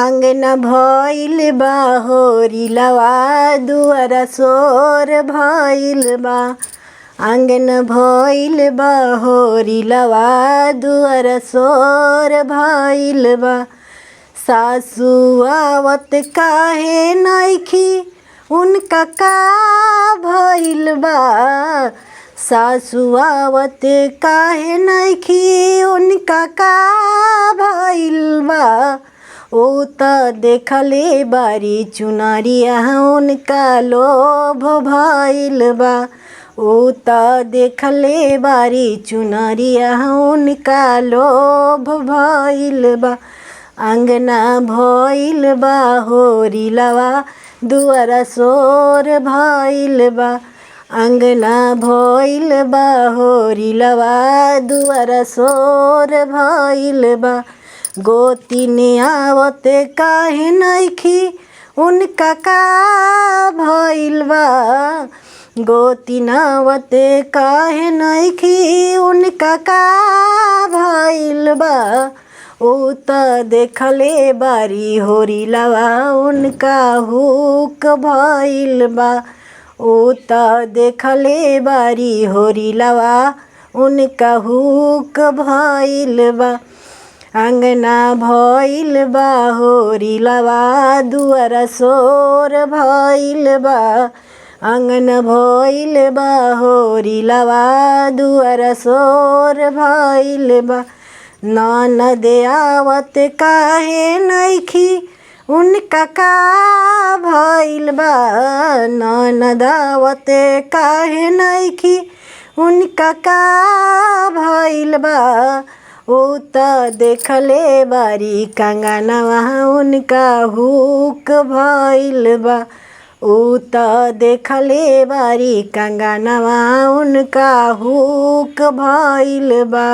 आंगन भइल बा होरिलवा दुआरा सोर भइल बा। आंगन भइल बा होरिलवा दुआरा सोर भइल बा। सासु आवत काहे नइखी उनका का भइल बा। सासु आवत काहे नइखी उनका का भइल बा। ओ त देखले बारी चुनरिया उनका लोभ भइल बा। ओ त देखले बारी चुनरिया उनका लोभ भइल बा। आंगना भइल बा होरिलवा दुआरा सोर भइल बा। आंगना भइल बा होरिलवा दुआरा सोर भइल बा। गोतिन आवत काहे नइखी उनका का भइल बा। गोतिन आवत काहे नइखी उनका का भइल बा। ओ त देखले बारी होरिलवा उनका हुक भइल बा। ओ त देखले बारी होरिलवा उनका हुक भइल बा। आंगना भइल बा होरिलवा दुआरा सोर भइल बा। आंगन भइल बा होरिलवा दुआरा सोर भइल बा। ननद आवत काहे नइखी उनका का भइल बा। ननद आवत काहे नइखी उनका का भइल बा। ओ त देखले बारी कंगनवा उनका हुक भइल बा। ओ त देखले बारी कंगनवा उनका हुक भइल बा।